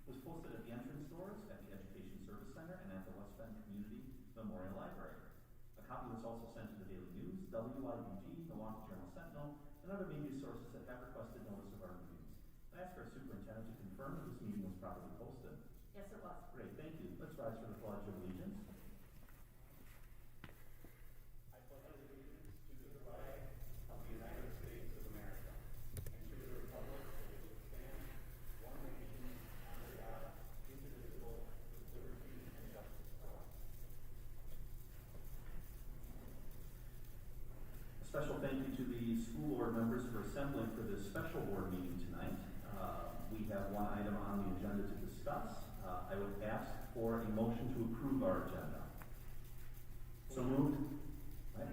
was posted at the entrance doors at the Education Service Center and at the West Bend Community Memorial Library. A copy was also sent to the Daily News, WIBG, Milwaukee Journal Sentinel, and other media sources that have requested notice of our meetings. I ask our superintendent to confirm that this meeting was properly posted. Yes, it was. Great, thank you. Let's rise for the Pledge of Allegiance. I pledge allegiance to the flag of the United States of America and to the republic for which it stands, one nation, under God, indivisible, with liberty and justice for all. A special thank you to the school board members for assembling for this special board meeting tonight. We have one item on the agenda to discuss. I would ask for a motion to approve our agenda. So moved. Right.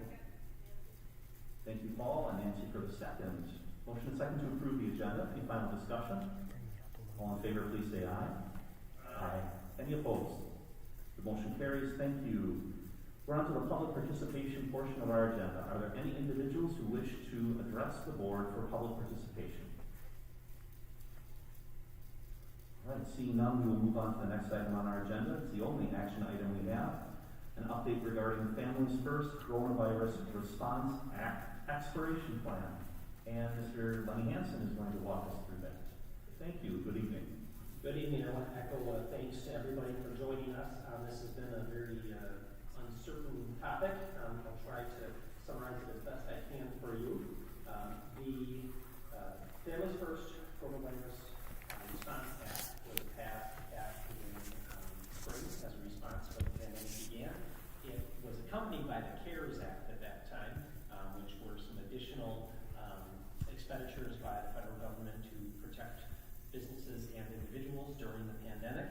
Thank you, Paul and Nancy, for the second. Motion and second to approve the agenda. Any final discussion? All in favor, please say aye. Aye. Any opposed? The motion carries. Thank you. We're on to the public participation portion of our agenda. Are there any individuals who wish to address the board for public participation? All right, seeing none, we will move on to the next item on our agenda. It's the only action item we have. An update regarding Families First Coronavirus Response Act expiration plan. And Mr. Lenny Hansen is going to walk us through that. Thank you. Good evening. Good evening. I want to echo thanks to everybody for joining us. This has been a very uncertain topic. I'll try to summarize it as best I can for you. The Families First Coronavirus Response Act was passed back in spring as a response to the pandemic began. It was accompanied by the CARES Act at that time, which were some additional expenditures by the federal government to protect businesses and individuals during the pandemic.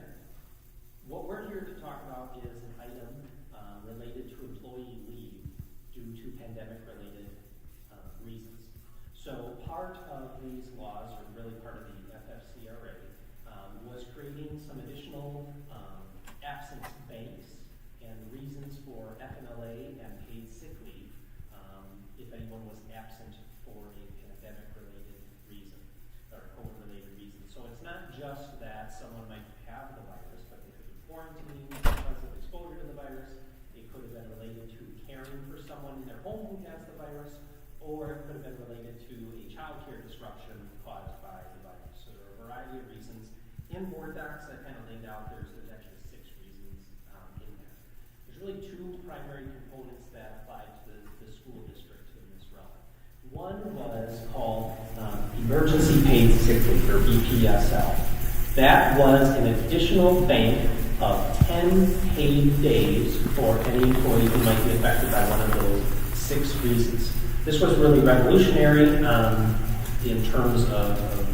What we're here to talk about is an item related to employee leave due to pandemic-related reasons. So part of these laws, or really part of the FFCRA, was creating some additional absence banks and reasons for FMLA and paid sick leave if anyone was absent for a pandemic-related reason or COVID-related reason. So it's not just that someone might have the virus, but they could be quarantined because of exposure to the virus. It could have been related to caring for someone in their home who has the virus, or it could have been related to a child care disruption caused by the virus. So there are a variety of reasons. In board docs, I kind of laid out, there's actually 6 reasons in there. There's really 2 primary components that apply to the school district in this realm. One was called Emergency Paid Sick Leave, or EPSL. That was an additional bank of 10 paid days for any employee who might be affected by one of those 6 reasons. This was really revolutionary in terms of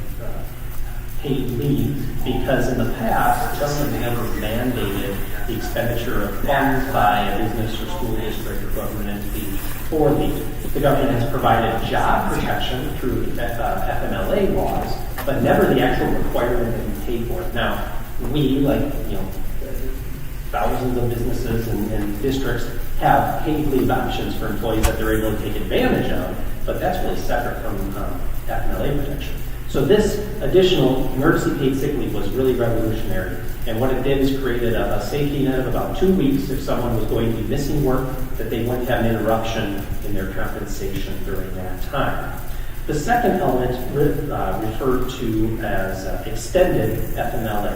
paid leave, because in the past, the government never mandated the expenditure of funds by a business or school district or government entity for leave. The government has provided job protection through FMLA laws, but never the actual requirement that you pay for it. Now, we, like thousands of businesses and districts, have paid leave options for employees that they're able to take advantage of, but that's really separate from FMLA protection. So this additional emergency paid sick leave was really revolutionary. And what it did is created a safety net of about 2 weeks if someone was going to be missing work, that they wouldn't have an interruption in their compensation during that time. The second element referred to as extended FMLA.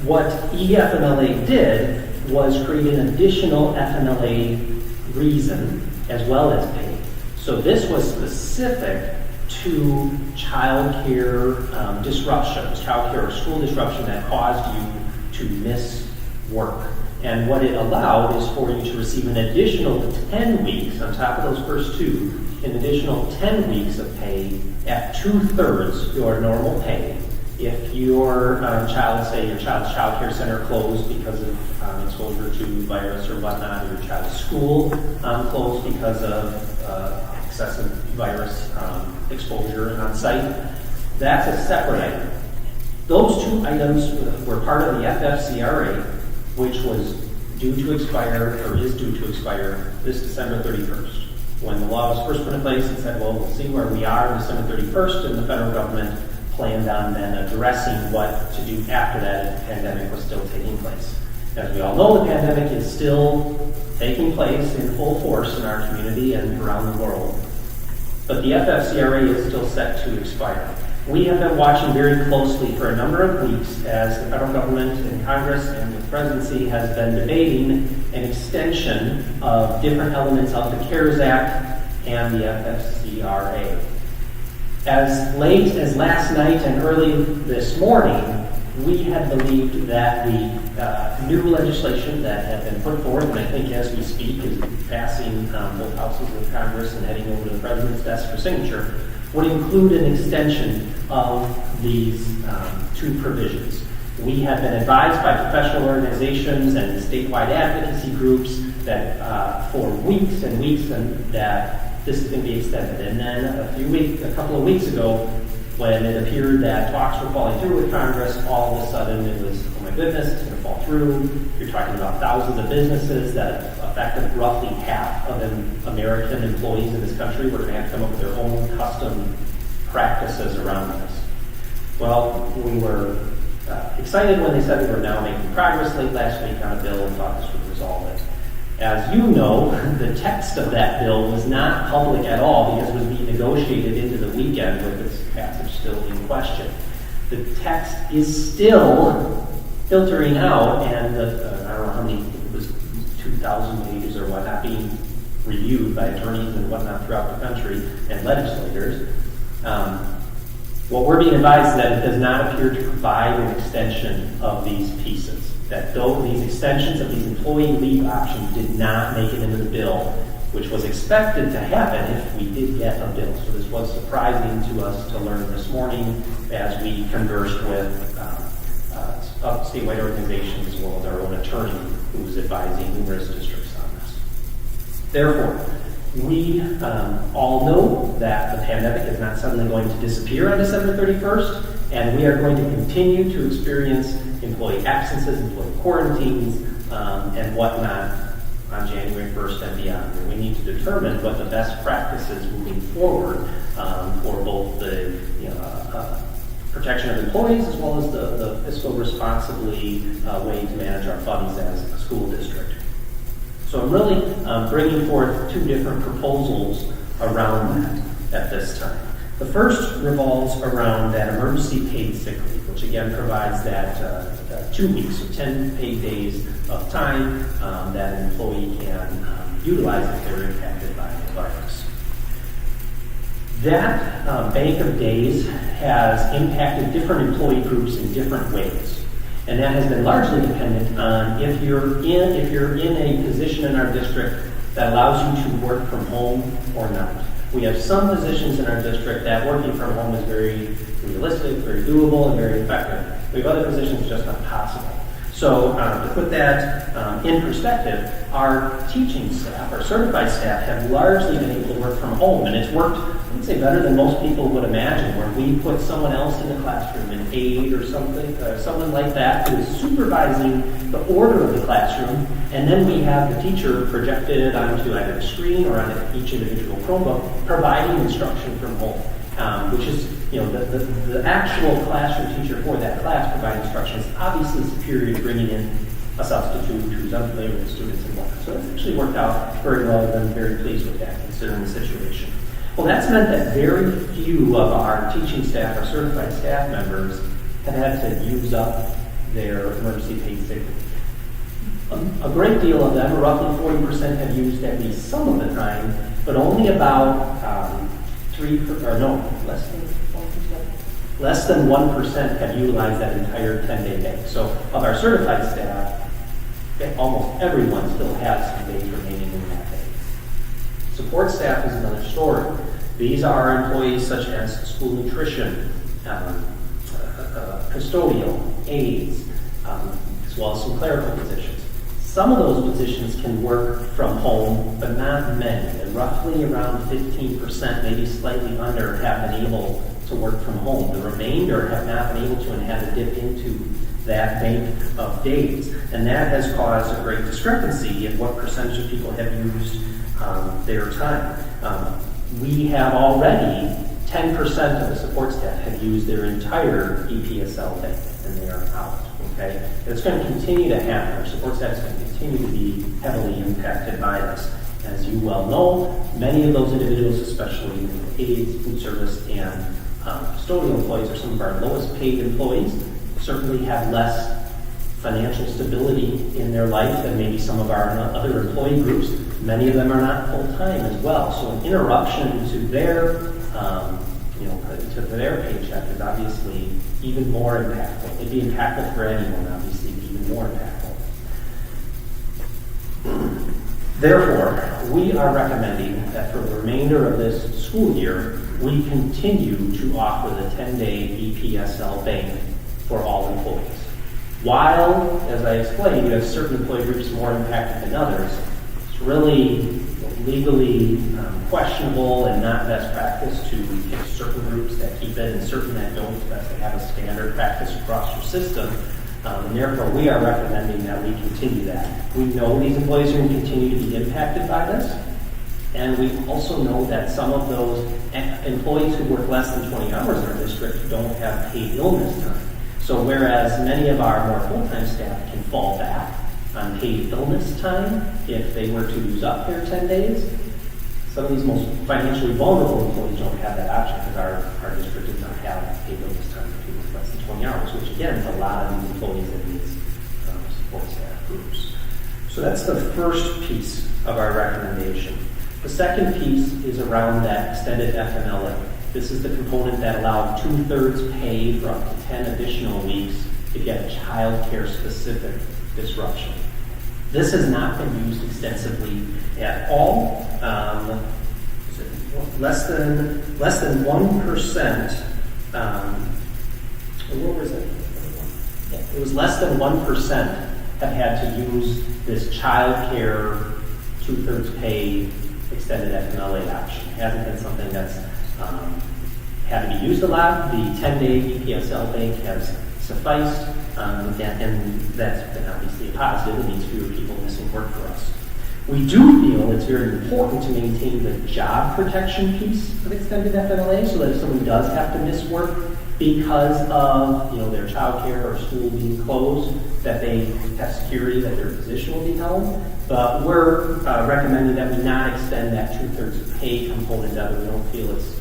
What eFMLA did was create an additional FMLA reason as well as pay. So this was specific to child care disruptions, child care or school disruption that caused you to miss work. And what it allowed is for you to receive an additional 10 weeks on top of those first 2, an additional 10 weeks of pay at 2/3 your normal pay. If your child, say your child's child care center closed because of exposure to virus or whatnot, or your child's school closed because of excessive virus exposure on site, that's a separate item. Those 2 items were part of the FFCRA, which was due to expire, or is due to expire, this December 31st. When the law was first put in place, it said, well, we'll see where we are December 31st, and the federal government planned on then addressing what to do after that if the pandemic was still taking place. As we all know, the pandemic is still taking place in full force in our community and around the world. But the FFCRA is still set to expire. We have been watching very closely for a number of weeks as the federal government and Congress and the presidency has been debating an extension of different elements of the CARES Act and the FFCRA. As late as last night and early this morning, we had believed that the new legislation that had been put forth, and I think as we speak is passing both houses of Congress and heading over to the President's desk for signature, would include an extension of these two provisions. We have been advised by professional organizations and statewide advocacy groups that for weeks and weeks that this is going to be extended. And then a couple of weeks ago, when it appeared that talks were falling through with Congress, all of a sudden it was, oh my goodness, it's going to fall through. You're talking about thousands of businesses that affected roughly half of American employees in this country. We're going to have to come up with their own custom practices around this. Well, we were excited when they said we were now making progress late last week on a bill and thought this would resolve it. As you know, the text of that bill was not public at all because it was being negotiated into the weekend with its passage still in question. The text is still filtering out, and I don't know how many, it was 2,000 pages or whatnot, being reviewed by attorneys and whatnot throughout the country and legislators. What we're being advised is that it does not appear to provide an extension of these pieces. That though these extensions of these employee leave options did not make it into the bill, which was expected to happen if we did get a bill. So this was surprising to us to learn this morning as we conversed with statewide organizations as well as our own attorney who was advising numerous districts on this. Therefore, we all know that the pandemic is not suddenly going to disappear on December 31st, and we are going to continue to experience employee absences, employee quarantines, and whatnot on January 1st and beyond. And we need to determine what the best practices moving forward for both the protection of employees as well as the fiscal responsibly way to manage our funds as a school district. So I'm really bringing forth two different proposals around that at this time. The first revolves around that emergency paid sick leave, which again provides that 2 weeks or 10 paid days of time that an employee can utilize if they're impacted by the virus. That bank of days has impacted different employee groups in different ways. And that has been largely dependent on if you're in a position in our district that allows you to work from home or not. We have some positions in our district that working from home is very realistic, very doable, and very effective. We have other positions just not possible. So to put that in perspective, our teaching staff, our certified staff, have largely been able to work from home, and it's worked, I would say, better than most people would imagine, where we put someone else in the classroom, an aide or something, someone like that, who is supervising the order of the classroom, and then we have the teacher projected onto either a screen or on each individual Chromebook, providing instruction from home, which is, the actual classroom teacher for that class providing instruction is obviously superior to bringing in a substitute who's unfamiliar with the students and whatnot. So it's actually worked out very well, and I'm very pleased with that, considering the situation. Well, that's meant that very few of our teaching staff, our certified staff members, have had to use up their emergency paid sick leave. A great deal of them, roughly 40%, have used at least some of the time, but only about less than 1% have utilized that entire 10-day bank. So of our certified staff, almost everyone still has some days remaining in that day. Support staff is another story. These are employees such as school nutrition, custodial, aides, as well as some clerical positions. Some of those positions can work from home, but not many. And roughly around 15%, maybe slightly under, have been able to work from home. The remainder have not been able to and had to dip into that bank of days. And that has caused a great discrepancy in what percentage of people have used their time. We have already 10% of the support staff have used their entire EPSL bank, and they are out, okay? It's going to continue to happen. Our support staff is going to continue to be heavily impacted by this. As you well know, many of those individuals, especially aides, food service, and custodial employees are some of our lowest paid employees, certainly have less financial stability in their life than maybe some of our other employee groups. Many of them are not full-time as well. So an interruption to their, to their paycheck is obviously even more impactful. It'd be impactful for anyone, obviously, but even more impactful. Therefore, we are recommending that for the remainder of this school year, we continue to offer the 10-day EPSL bank for all employees. While, as I explained, you have certain employee groups more impacted than others, it's really legally questionable and not best practice to pick certain groups that keep it and certain that don't. It's best to have a standard practice across your system. And therefore, we are recommending that we continue that. We know these employees are going to continue to be impacted by this. And we also know that some of those employees who work less than 20 hours in our district don't have paid illness time. So whereas many of our more full-time staff can fall back on paid illness time if they were to use up their 10 days, some of these most financially vulnerable employees don't have that option because our district does not have paid illness time for people with less than 20 hours, which again is a lot of these employees in these support staff groups. So that's the first piece of our recommendation. The second piece is around that extended FMLA. This is the component that allowed 2/3 pay for up to 10 additional weeks if you have a child care specific disruption. This has not been used extensively at all. Less than 1%. What was it? It was less than 1% have had to use this child care 2/3 pay extended FMLA option. It hasn't been something that's had to be used a lot. The 10-day EPSL bank has sufficed, and that's been obviously a positive. It means fewer people missing work for us. We do feel it's very important to maintain the job protection piece of extended FMLA so that if someone does have to miss work because of their child care or school being closed, that they have security that their position will be held. But we're recommending that we not extend that 2/3 pay component of it. We don't feel it's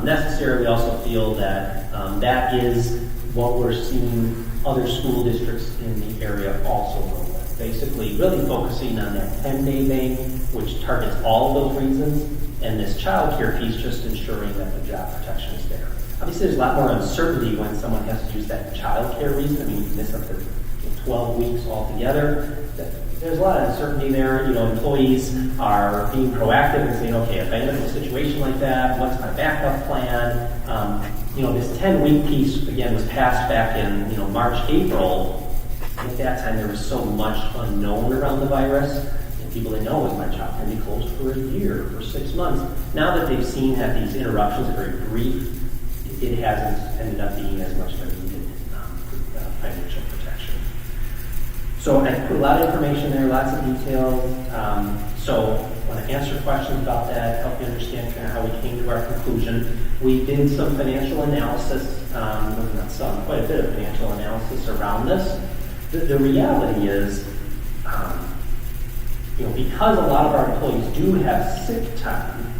necessary. We also feel that that is what we're seeing other school districts in the area also go with. Basically, really focusing on that 10-day bank, which targets all of those reasons, and this child care piece just ensuring that the job protection is there. Obviously, there's a lot more uncertainty when someone has to use that child care reason. I mean, you can miss up to 12 weeks altogether. There's a lot of uncertainty there. Employees are being proactive and saying, okay, if I end up in a situation like that, what's my backup plan? This 10-week piece, again, was passed back in, March, April. At that time, there was so much unknown around the virus. People didn't know, was my job going to be closed for a year, for 6 months? Now that they've seen that these interruptions are very brief, it hasn't ended up being as much of a needed financial protection. So I put a lot of information there, lots of detail. So I want to answer questions about that, help you understand kind of how we came to our conclusion. We did some financial analysis, quite a bit of financial analysis around this. The reality is, because a lot of our employees do have sick time,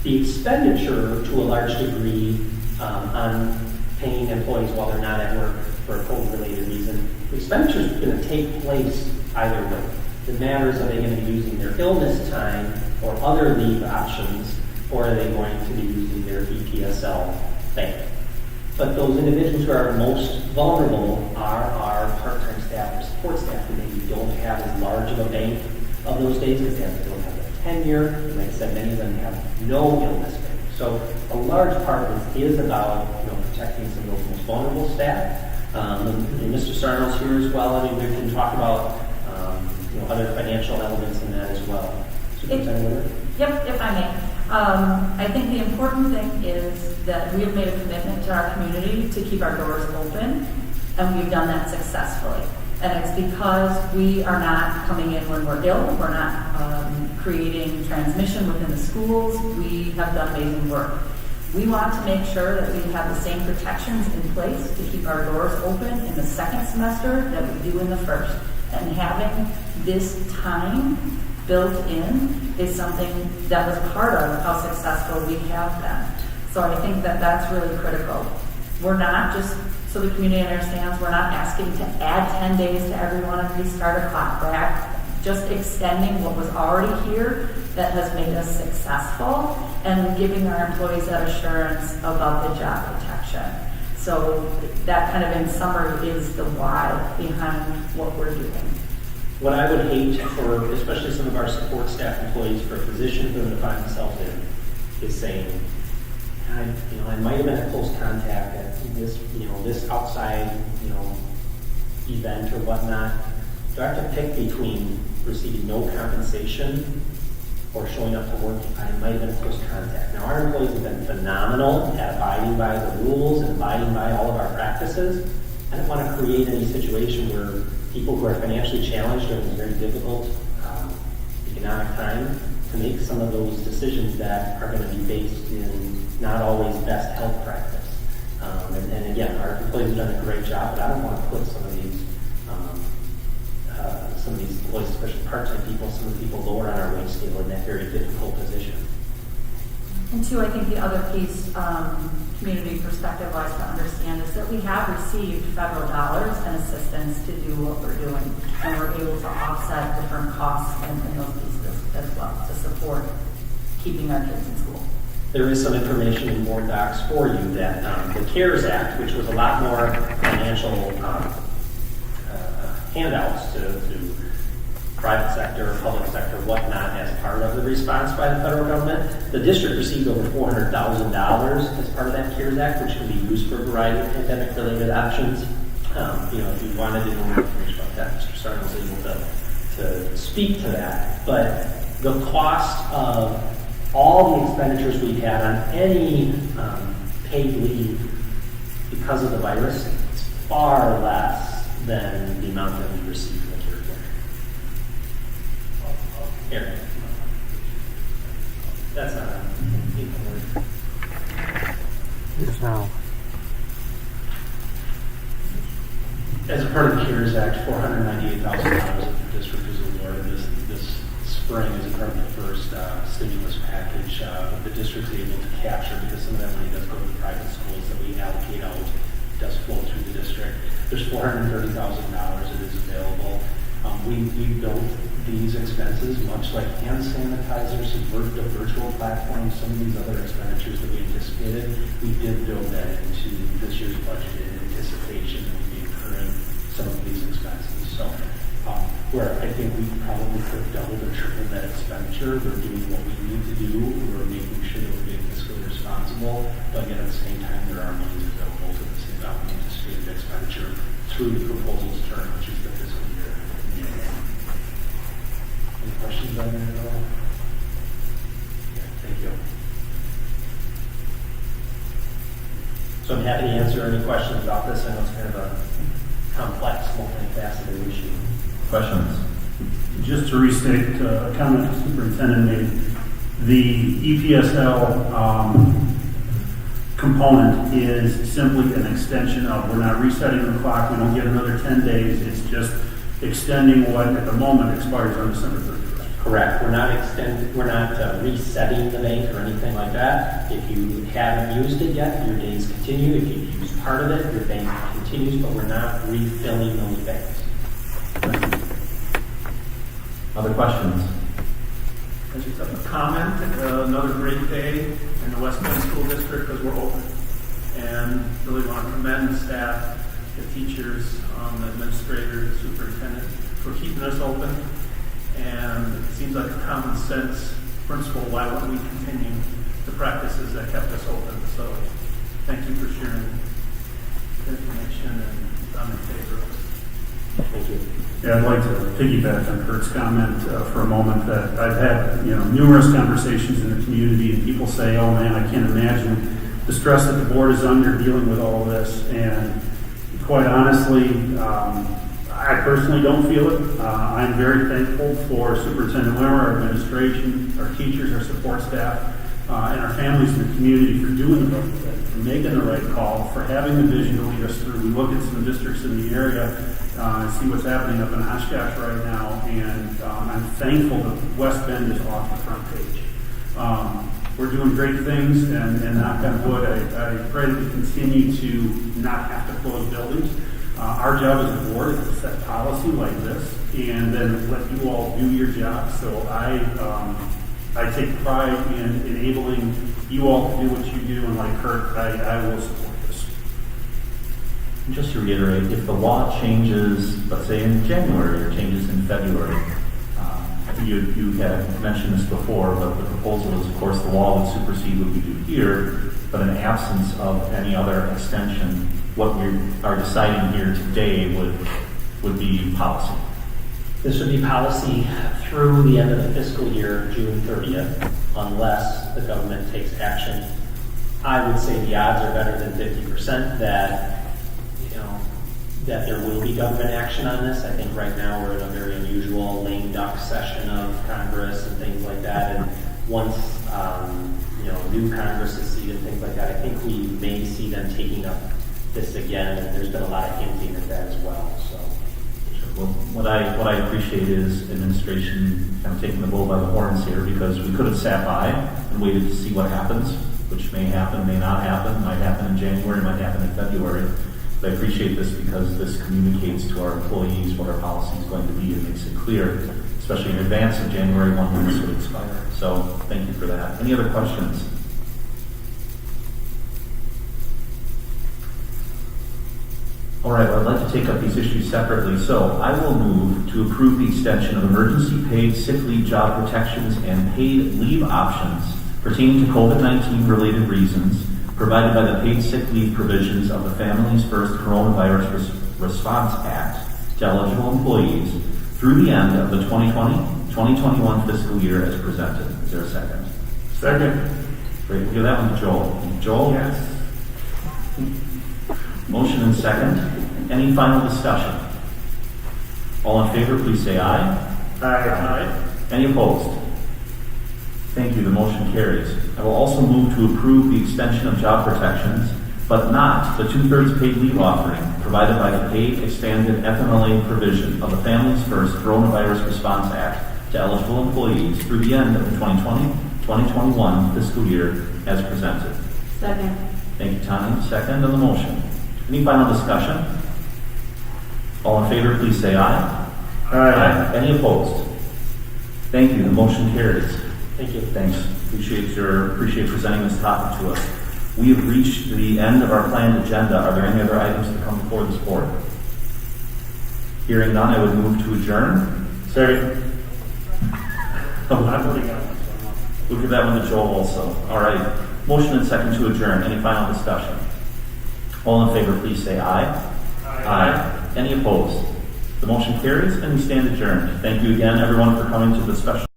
the expenditure to a large degree on paying employees while they're not at work for a COVID-related reason, the expenditure is going to take place either way. The matter is, are they going to be using their illness time or other leave options, or are they going to be using their EPSL bank? But those individuals who are most vulnerable are our part-time staff or support staff who maybe don't have as large of a bank of those days because they don't have that tenure. And like I said, many of them have no illness bank. So a large part of this is about protecting some of those most vulnerable staff. And Mr. Sarno's here as well. I mean, we can talk about other financial elements in that as well. Yep, if I may. I think the important thing is that we have made a commitment to our community to keep our doors open, and we've done that successfully. And it's because we are not coming in when we're ill, we're not creating transmission within the schools. We have done amazing work. We want to make sure that we have the same protections in place to keep our doors open in the second semester that we do in the first. And having this time built in is something that was part of how successful we have been. So I think that that's really critical. We're not just, so the community understands, we're not asking to add 10 days to everyone and restart a clock. We're just extending what was already here that has made us successful and giving our employees that assurance about the job protection. So that kind of in summary is the why behind what we're doing. What I would hate for, especially some of our support staff employees, for a position for them to find themselves in, is saying, I might have been a close contact at this, this outside, event or whatnot. Do I have to pick between receiving no compensation or showing up to work? I might have been a close contact. Now, our employees have been phenomenal at abiding by the rules and abiding by all of our practices. I don't want to create any situation where people who are financially challenged during this very difficult economic time to make some of those decisions that are going to be based in not always best health practice. And again, our employees have done a great job, but I don't want to put some of these employees, especially part-time people, some of the people lower on our wage scale in that very difficult position. And two, I think the other piece, community perspective-wise to understand is that we have received federal dollars and assistance to do what we're doing. And we're able to offset different costs in those pieces as well to support keeping our kids in school. There is some information in board docs for you that the CARES Act, which was a lot more financial handouts to private sector, public sector, whatnot, as part of the response by the federal government. The district received over $400,000 as part of that CARES Act, which can be used for a variety of pandemic-related options. If you wanted to know more information about that, Mr. Sarno was able to speak to that. But the cost of all the expenditures we've had on any paid leave because of the virus is far less than the amount that we received in the CARES Act. Here. That's not a Yes, now. As a part of the CARES Act, $498,000 that the district was awarded this spring as a part of the first stimulus package. The district is able to capture, because some of that money does go to the private schools that we allocate out, does flow through the district. There's $430,000 that is available. We built these expenses, much like hand sanitizers, the virtual platforms, some of these other expenditures that we anticipated. We did build that into this year's budget in anticipation that we'd be incurring some of these expenses. So where I think we probably could have doubled or tripled that expenditure, we're doing what we need to do. We're making sure that we're being fiscally responsible, but yet at the same time there are monies available to this anticipated expenditure through the proposal's term, which is the fiscal year. Any questions on that at all? Thank you. So I'm happy to answer any questions about this. I know it's kind of a complex, multifaceted issue. Questions? Just to restate a comment the superintendent made, the EPSL component is simply an extension of, we're not resetting the clock, we don't get another 10 days, it's just extending what at the moment expires on December 31st. Correct. We're not resetting the bank or anything like that. If you haven't used it yet, your days continue. If you've used part of it, your bank continues, but we're not refilling those banks. Other questions? Just a comment, another great day in the West Bend School District because we're open. And really want to commend the staff, the teachers, the administrator, the superintendent for keeping us open. And it seems like a common sense principle why wouldn't we continue the practices that kept us open. So thank you for sharing the information, and I'm in favor of it. Thank you. Yeah, I'd like to piggyback on Kurt's comment for a moment that I've had numerous conversations in the community, and people say, oh man, I can't imagine the stress that the board is under dealing with all of this. And quite honestly, I personally don't feel it. I'm very thankful for Superintendent Wimmer, our administration, our teachers, our support staff. and our families in the community for doing the right thing, for making the right call, for having the vision to lead us through. We look at some districts in the area and see what's happening up in Oshkosh right now, and I'm thankful that West Bend is off the front page. We're doing great things, and knock on wood, I pray that we continue to not have to close buildings. Our job as a board is to set policy like this, and then let you all do your job. So I take pride in enabling you all to do what you do, and like Kurt, I will support this. Just to reiterate, if the law changes, let's say in January, or changes in February, I think you had mentioned this before, but the proposal is, of course, the law would supersede what we do here, but in absence of any other extension, what we are deciding here today would be policy. This would be policy through the end of the fiscal year, June 30th, unless the government takes action. I would say the odds are better than 50% that, that there will be government action on this. I think right now we're in a very unusual lame duck session of Congress and things like that. And once, new Congress is seated and things like that, I think we may see them taking up this again. And there's been a lot of hinting at that as well, so. Well, what I appreciate is administration kind of taking the bull by the horns here, because we could have sat by and waited to see what happens, which may happen, may not happen, might happen in January, might happen in February. But I appreciate this because this communicates to our employees what our policy is going to be and makes it clear, especially in advance of January 1 when this would expire. So thank you for that. Any other questions? All right, well, I'd like to take up these issues separately. So I will move to approve the extension of emergency paid sick leave, job protections, and paid leave options pertaining to COVID-19 related reasons provided by the paid sick leave provisions of the Families First Coronavirus Response Act to eligible employees through the end of the 2020-2021 fiscal year as presented. Is there a second? Second. Great, we'll give that one to Joel. Joel? Yes. Motion and second. Any final discussion? All in favor, please say aye. Aye. Any opposed? Thank you, the motion carries. I will also move to approve the extension of job protections, but not the 2/3 paid leave offering provided by the paid expanded FMLA provision of the Families First Coronavirus Response Act to eligible employees through the end of the 2020-2021 fiscal year as presented. Second. Thank you, Tanya. Second on the motion. Any final discussion? All in favor, please say aye. Aye. Any opposed? Thank you. The motion carries. Thank you. Thanks. Appreciate presenting this topic to us. We have reached the end of our planned agenda. Are there any other items to come before this board? Hearing none, I would move to adjourn. Second. Oh, I'm voting on we'll give that one to Joel also. All right. Motion and second to adjourn. Any final discussion? All in favor, please say aye. Aye. Any opposed? The motion carries and we stand adjourned. Thank you again, everyone, for coming to the special